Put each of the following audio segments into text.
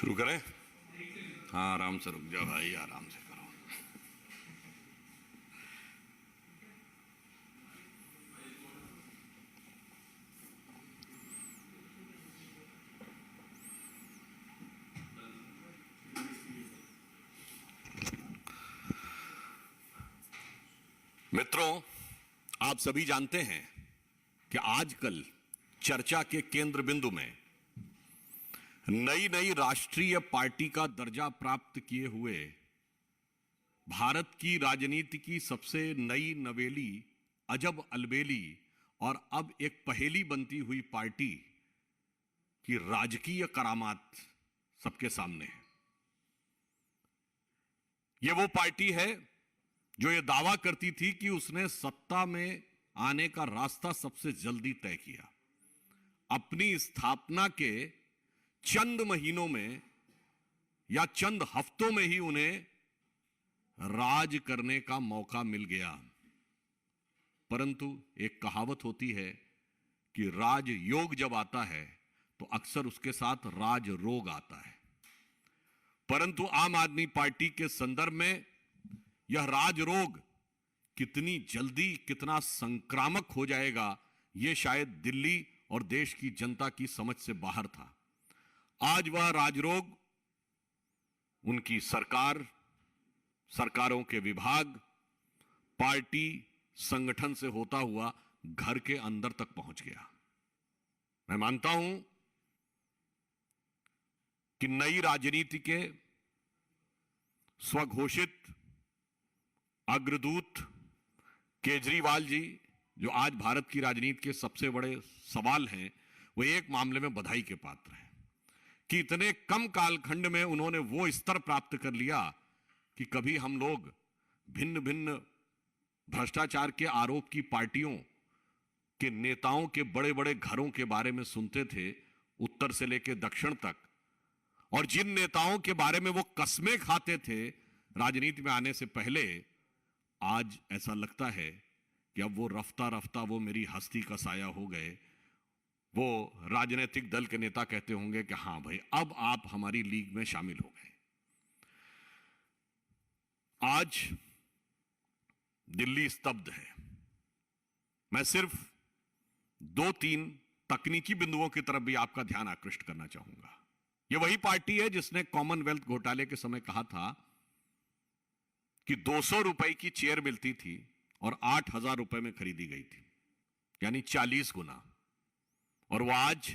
शुरू करें। हाँ, आराम से रुक जाओ भाई, आराम से करो। मित्रों, आप सभी जानते हैं कि आजकल चर्चा के केंद्र बिंदु में नई नई राष्ट्रीय पार्टी का दर्जा प्राप्त किए हुए भारत की राजनीति की सबसे नई नवेली, अजब अलबेली और अब एक पहेली बनती हुई पार्टी की राजकीय करामात सबके सामने है। यह वो पार्टी है जो यह दावा करती थी कि उसने सत्ता में आने का रास्ता सबसे जल्दी तय किया। अपनी स्थापना के चंद महीनों में या चंद हफ्तों में ही उन्हें राज करने का मौका मिल गया। परंतु एक कहावत होती है कि राजयोग जब आता है तो अक्सर उसके साथ राज रोग आता है। परंतु आम आदमी पार्टी के संदर्भ में यह राज रोग कितनी जल्दी, कितना संक्रामक हो जाएगा, यह शायद दिल्ली और देश की जनता की समझ से बाहर था। आज वह राजरोग उनकी सरकार, सरकारों के विभाग, पार्टी, संगठन से होता हुआ घर के अंदर तक पहुंच गया। मैं मानता हूं कि नई राजनीति के स्वघोषित अग्रदूत केजरीवाल जी, जो आज भारत की राजनीति के सबसे बड़े सवाल हैं, वो एक मामले में बधाई के पात्र हैं कि इतने कम कालखंड में उन्होंने वो स्तर प्राप्त कर लिया कि कभी हम लोग भिन्न भिन्न भ्रष्टाचार के आरोप की पार्टियों के नेताओं के बड़े बड़े घरों के बारे में सुनते थे, उत्तर से लेकर दक्षिण तक, और जिन नेताओं के बारे में वो कस्में खाते थे राजनीति में आने से पहले, आज ऐसा लगता है कि अब वो रफ्ता रफ्ता वो मेरी हस्ती का साया हो गए। वो राजनीतिक दल के नेता कहते होंगे कि हां भाई, अब आप हमारी लीग में शामिल हो गए। आज दिल्ली स्तब्ध है। मैं सिर्फ 2-3 तकनीकी बिंदुओं की तरफ भी आपका ध्यान आकृष्ट करना चाहूंगा। यह वही पार्टी है जिसने कॉमनवेल्थ घोटाले के समय कहा था कि 200 रुपए की चेयर मिलती थी और 8,000 रुपए में खरीदी गई थी, यानी 40 गुना। और वह आज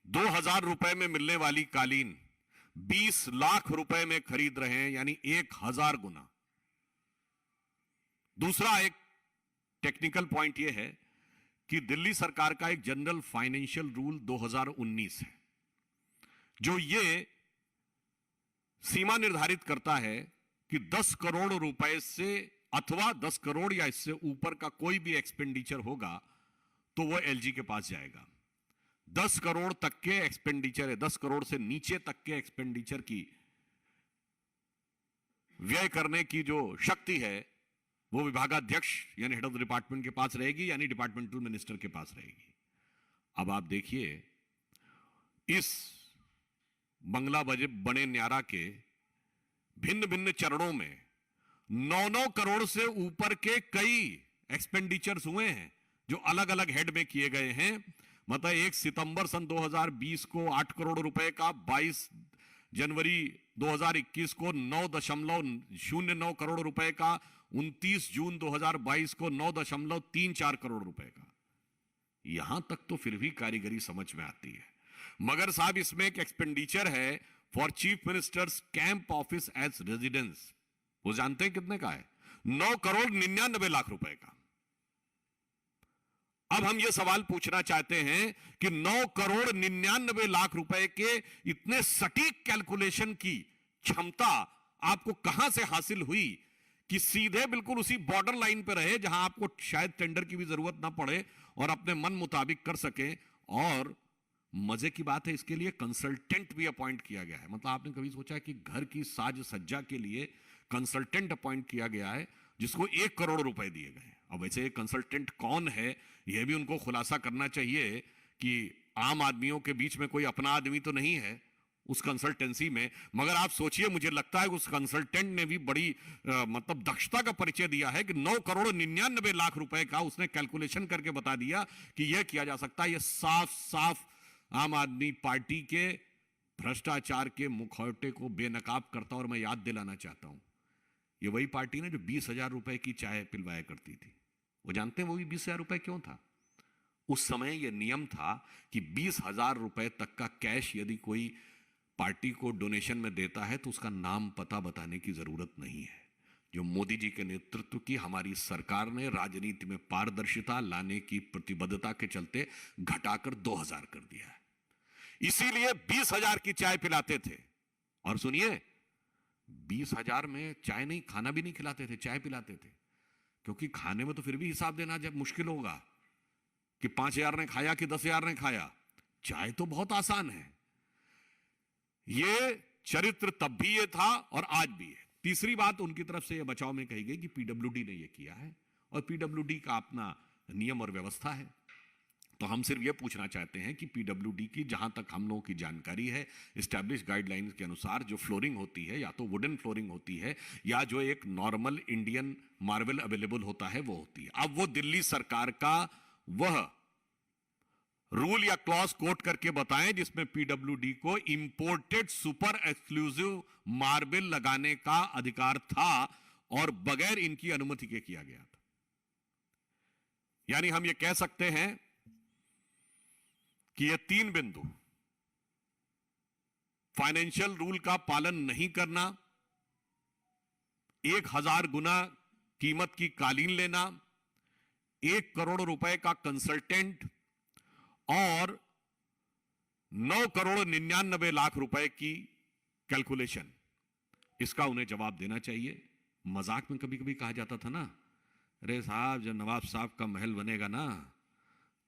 2,000 रुपए में मिलने वाली कालीन 20 लाख रुपए में खरीद रहे हैं, यानी 1,000 गुना। दूसरा एक टेक्निकल पॉइंट यह है कि दिल्ली सरकार का एक जनरल फाइनेंशियल रूल 2019 है, जो यह सीमा निर्धारित करता है कि 10 करोड़ रुपए से अथवा 10 करोड़ या इससे ऊपर का कोई भी एक्सपेंडिचर होगा तो वह एलजी के पास जाएगा। 10 करोड़ तक के एक्सपेंडिचर है, 10 करोड़ से नीचे तक के एक्सपेंडिचर की व्यय करने की जो शक्ति है वो विभागाध्यक्ष यानी हेड ऑफ द डिपार्टमेंट के पास रहेगी, यानी डिपार्टमेंटल मिनिस्टर के पास रहेगी। अब आप देखिए, इस बंगला बने न्यारा के भिन्न भिन्न चरणों में 9-9 करोड़ से ऊपर के कई एक्सपेंडिचर्स हुए हैं जो अलग अलग हेड में किए गए हैं। मतलब 1 सितंबर सन 2020 को 8 करोड़ रुपए का, 22 जनवरी 2021 को 9.09 करोड़ रुपए का, 29 जून 2022 को 9.34 करोड़ रुपए का। यहां तक तो फिर भी कारीगरी समझ में आती है, मगर साहब इसमें एक एक्सपेंडिचर है for chief ministers camp office as residence. वो जानते हैं कितने का है? 9 करोड़ 99 लाख रुपए का। अब हम यह सवाल पूछना चाहते हैं कि 9 करोड़ 99 लाख रुपए के इतने सटीक कैलकुलेशन की क्षमता आपको कहां से हासिल हुई कि सीधे बिल्कुल उसी बॉर्डर लाइन पर रहे जहां आपको शायद टेंडर की भी जरूरत ना पड़े और अपने मन मुताबिक कर सके। और मजे की बात है, इसके लिए कंसल्टेंट भी अपॉइंट किया गया है। मतलब आपने कभी सोचा कि घर की साज सज्जा के लिए कंसल्टेंट अपॉइंट किया गया है जिसको 1 करोड़ रुपए दिए गए। अब वैसे कंसल्टेंट कौन है यह भी उनको खुलासा करना चाहिए कि आम आदमियों के बीच में कोई अपना आदमी तो नहीं है। उस कंसल्टेंसी में। मगर आप सोचिए, मुझे लगता है उस कंसल्टेंट ने भी बड़ी मतलब दक्षता का परिचय दिया है कि 9,99,00,000 रुपए का उसने कैलकुलेशन करके बता दिया कि यह किया जा सकता है। यह साफ साफ आम आदमी पार्टी के भ्रष्टाचार के मुखौटे को बेनकाब करता। और मैं याद दिलाना चाहता हूं, यह वही पार्टी ने जो 20,000 रुपए की चाय पिलवाया करती थी। वो जानते हैं वो भी 20,000 रुपए क्यों था? उस समय यह नियम था कि 20,000 रुपए तक का कैश यदि कोई पार्टी को डोनेशन में देता है तो उसका नाम पता बताने की जरूरत नहीं है। जो मोदी जी के नेतृत्व की हमारी सरकार ने राजनीति में पारदर्शिता लाने की प्रतिबद्धता के चलते घटाकर 2,000 कर दिया है। इसीलिए 20,000 की चाय पिलाते थे। और सुनिए, 20,000 में चाय नहीं, खाना भी नहीं खिलाते थे, चाय पिलाते थे। क्योंकि खाने में तो फिर भी हिसाब देना जब मुश्किल होगा कि 5,000 ने खाया कि 10,000 ने खाया। चाय तो बहुत आसान है। यह चरित्र तब भी ये था और आज भी है। तीसरी बात उनकी तरफ से यह बचाव में कही गई कि पीडब्ल्यूडी ने यह किया है और पीडब्ल्यूडी का अपना नियम और व्यवस्था है। तो हम सिर्फ यह पूछना चाहते हैं कि पीडब्ल्यूडी की, जहां तक हम लोगों की जानकारी है, एस्टैब्लिश गाइडलाइंस के अनुसार जो फ्लोरिंग होती है या तो वुडन फ्लोरिंग होती है या जो एक नॉर्मल इंडियन मार्बल अवेलेबल होता है वो होती है। अब वो दिल्ली सरकार का वह रूल या क्लॉज कोट करके बताएं जिसमें पीडब्ल्यूडी को इंपोर्टेड सुपर एक्सक्लूसिव मार्बल लगाने का अधिकार था और बगैर इनकी अनुमति के किया गया था। यानी हम यह कह सकते हैं कि यह 3 बिंदु, फाइनेंशियल रूल का पालन नहीं करना, 1,000 गुना कीमत की कालीन लेना, 1 करोड़ रुपए का कंसल्टेंट और 9,99,00,000 रुपए की कैलकुलेशन, इसका उन्हें जवाब देना चाहिए। मजाक में कभी कभी कहा जाता था ना, अरे साहब जब नवाब साहब का महल बनेगा ना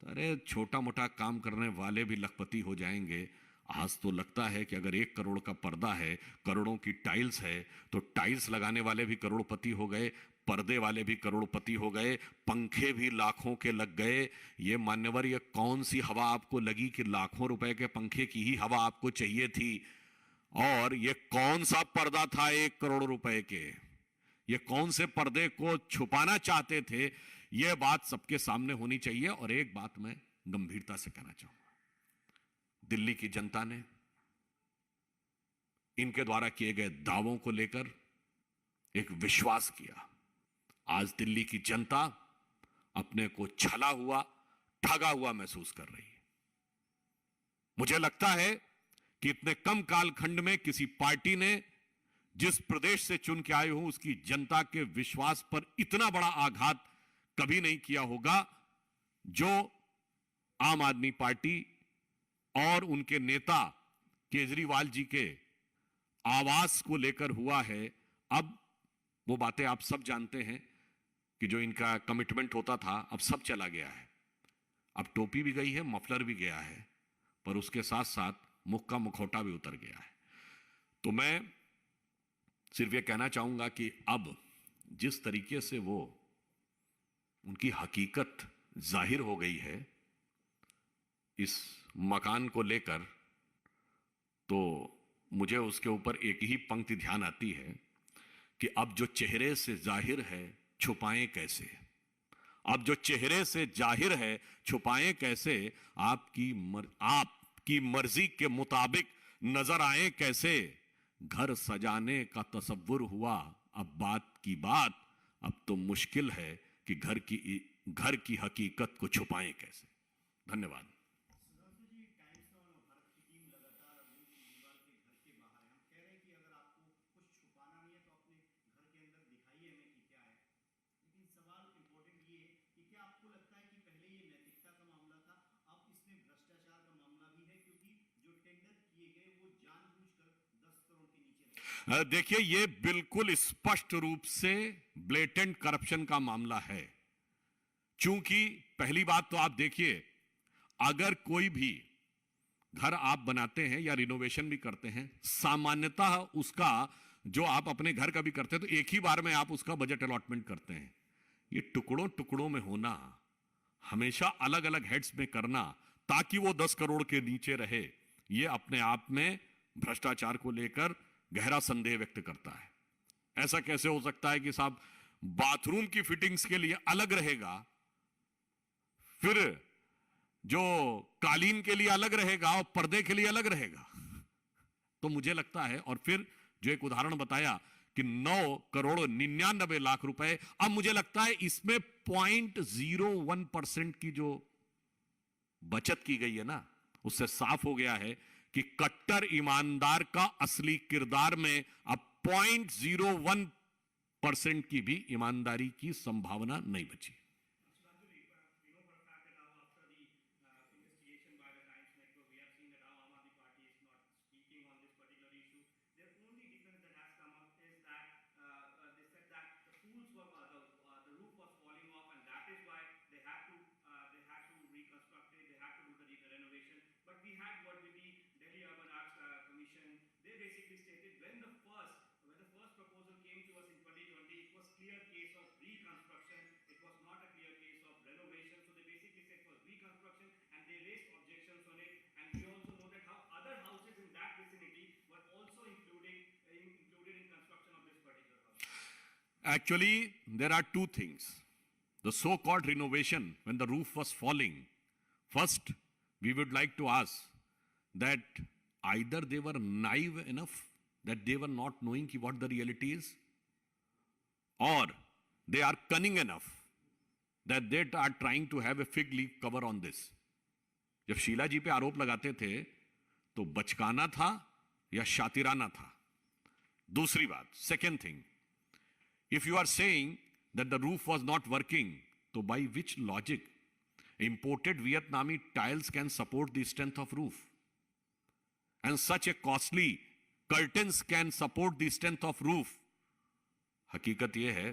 तो अरे छोटा मोटा काम करने वाले भी लखपति हो जाएंगे। आज तो लगता है कि अगर 1 करोड़ का पर्दा है, करोड़ों की टाइल्स है, तो टाइल्स लगाने वाले भी करोड़पति हो गए, पर्दे वाले भी करोड़पति हो गए, पंखे भी लाखों के लग गए। ये मान्यवर, ये कौन सी हवा आपको लगी कि लाखों रुपए के पंखे की ही हवा आपको चाहिए थी? और ये कौन सा पर्दा था 1 करोड़ रुपए के? ये कौन से पर्दे को छुपाना चाहते थे? यह बात सबके सामने होनी चाहिए। और एक बात मैं गंभीरता से कहना चाहूंगा, दिल्ली की जनता ने इनके द्वारा किए गए दावों को लेकर एक विश्वास किया। आज दिल्ली की जनता अपने को छला हुआ, ठगा हुआ महसूस कर रही है। मुझे लगता है कि इतने कम कालखंड में किसी पार्टी ने जिस प्रदेश से चुन के आए हो उसकी जनता के विश्वास पर इतना बड़ा आघात कभी नहीं किया होगा जो आम आदमी पार्टी और उनके नेता केजरीवाल जी के आवास को लेकर हुआ है। अब वो बातें आप सब जानते हैं कि जो इनका कमिटमेंट होता था अब सब चला गया है। अब टोपी भी गई है, मफलर भी गया है, पर उसके साथ साथ मुख का मुखौटा भी उतर गया है। तो मैं सिर्फ ये कहना चाहूंगा कि अब जिस तरीके से वो उनकी हकीकत जाहिर हो गई है इस मकान को लेकर, तो मुझे उसके ऊपर एक ही पंक्ति ध्यान आती है कि अब जो चेहरे से जाहिर है छुपाएं कैसे। अब जो चेहरे से जाहिर है छुपाएं कैसे। आपकी मर्जी के मुताबिक नजर आए कैसे। घर सजाने का तसव्वुर हुआ अब बात की बात। अब तो मुश्किल है कि घर की हकीकत को छुपाएं कैसे। धन्यवाद। देखिए, यह बिल्कुल स्पष्ट रूप से ब्लेटेंट करप्शन का मामला है। चूंकि पहली बात तो आप देखिए, अगर कोई भी घर आप बनाते हैं या रिनोवेशन भी करते हैं, सामान्यतः उसका जो आप अपने घर का भी करते हैं तो एक ही बार में आप उसका बजट अलॉटमेंट करते हैं। ये टुकड़ों टुकड़ों में होना, हमेशा अलग अलग हेड्स में करना ताकि वो 10 करोड़ के नीचे रहे, ये अपने आप में भ्रष्टाचार को लेकर गहरा संदेह व्यक्त करता है। ऐसा कैसे हो सकता है कि साहब बाथरूम की फिटिंग्स के लिए अलग रहेगा, फिर जो कालीन के लिए अलग रहेगा और पर्दे के लिए अलग रहेगा? तो मुझे लगता है, और फिर जो एक उदाहरण बताया कि 9,99,00,000 रुपए, अब मुझे लगता है इसमें 0.01% की जो बचत की गई है ना, उससे साफ हो गया है कि कट्टर ईमानदार का असली किरदार में अब 0.01% की भी ईमानदारी की संभावना नहीं बची। Actually, there are two things. The so-called renovation, when the roof was falling, first, we would like to ask that either they were naive enough that they were not knowing what the reality is, or they are cunning enough that they are trying to have a fig leaf cover on this. जब शीला जी पे आरोप लगाते थे तो बचकाना था या शातिराना था? दूसरी बात, second thing, if you are saying that the roof was not working, तो by which logic imported Vietnamese tiles can support the strength of roof? And such a costly curtains can support the strength of roof? हकीकत यह है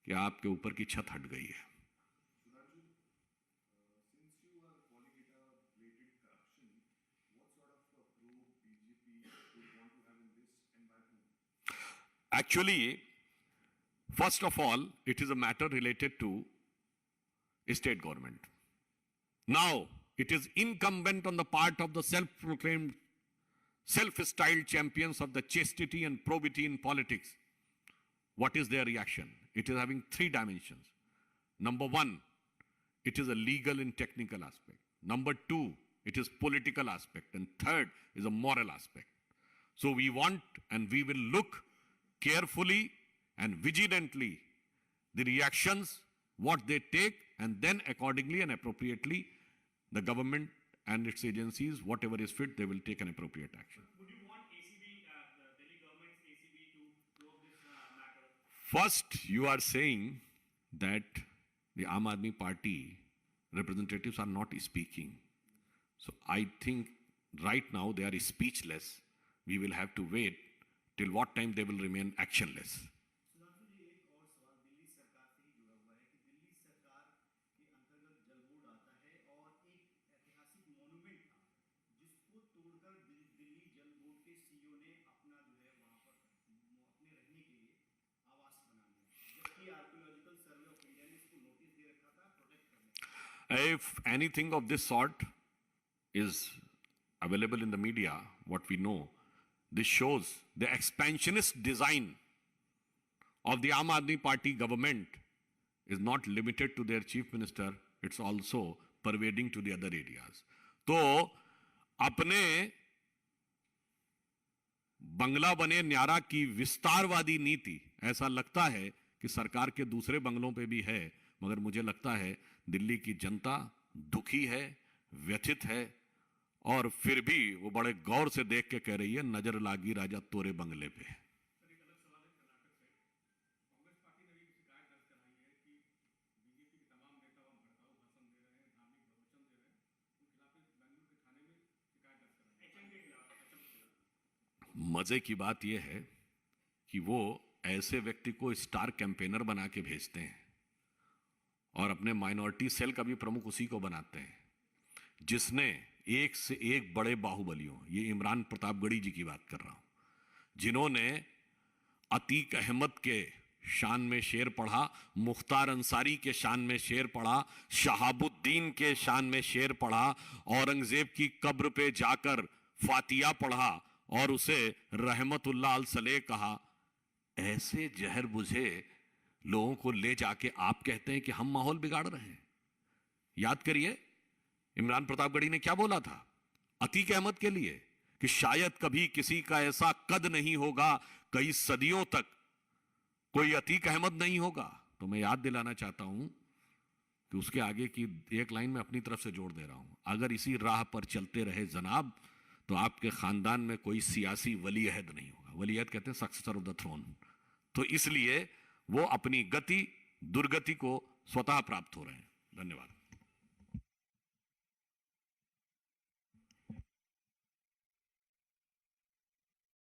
कि आपके ऊपर की छत हट गई है। Actually, first of all, it is a matter related to state government. Now, it is incumbent on the part of the self-proclaimed, self-styled champions of the chastity and probity in politics. What is their reaction? It is having three dimensions. Number one, it is a legal and technical aspect. Number two, it is political aspect. And third is a moral aspect. So we want and we will look carefully and vigilantly the reactions, what they take, and then accordingly and appropriately, the government and its agencies, whatever is fit, they will take an appropriate action. Would you want ACB, the Delhi government's ACB to probe this matter? First, you are saying that the Aam Aadmi Party representatives are not speaking. So I think right now they are speechless. We will have to wait till what time they will remain actionless. Sudhanshu जी, एक और सवाल दिल्ली सरकार से ही जुड़ा हुआ है कि दिल्ली सरकार के अंतर्गत जल बोर्ड आता है और एक ऐतिहासिक मॉन्यूमेंट था जिसको तोड़कर दिल्ली जल बोर्ड के सीईओ ने अपना जो है वहां पर अपने रहने के लिए आवास बना लिया, जबकि आर्कियोलॉजिकल सर्वे ऑफ इंडिया ने इसको नोटिस दे रखा था प्रोटेक्ट करने का। If anything of this sort is available in the media, what we know, this shows the expansionist design of the Aam Aadmi Party government is not limited to their chief minister, it's also pervading to the other areas. तो अपने बंगला बने न्यारा की विस्तारवादी नीति ऐसा लगता है कि सरकार के दूसरे बंगलों पे भी है, मगर मुझे लगता है दिल्ली की जनता दुखी है, व्यथित है, और फिर भी वो बड़े गौर से देख के कह रही है, नजर लागी राजा तोरे बंगले पे। मजे की बात यह है कि वो ऐसे व्यक्ति को स्टार कैंपेनर बना के भेजते हैं और अपने माइनॉरिटी सेल का भी प्रमुख उसी को बनाते हैं, जिसने एक से एक बड़े बाहुबलियों, ये इमरान प्रतापगढ़ी जी की बात कर रहा हूं, जिन्होंने अतीक अहमद के शान में शेर पढ़ा, मुख्तार अंसारी के शान में शेर पढ़ा, शहाबुद्दीन के शान में शेर पढ़ा, औरंगजेब की कब्र पे जाकर फातिया पढ़ा और उसे रहमतुल्लाह अल सलेह कहा, ऐसे जहर बुझे लोगों को ले जाके आप कहते हैं कि हम माहौल बिगाड़ रहे हैं। याद करिए इमरान प्रतापगढ़ी ने क्या बोला था अतीक अहमद के लिए कि शायद कभी किसी का ऐसा कद नहीं होगा, कई सदियों तक कोई अतीक अहमद नहीं होगा। तो मैं याद दिलाना चाहता हूं कि उसके आगे की एक लाइन में अपनी तरफ से जोड़ दे रहा हूं, अगर इसी राह पर चलते रहे जनाब तो आपके खानदान में कोई सियासी वली अहद नहीं होगा। वली अहद कहते हैं सक्सेसर ऑफ द थ्रोन। तो इसलिए वो अपनी गति दुर्गति को स्वतः प्राप्त हो रहे हैं। धन्यवाद।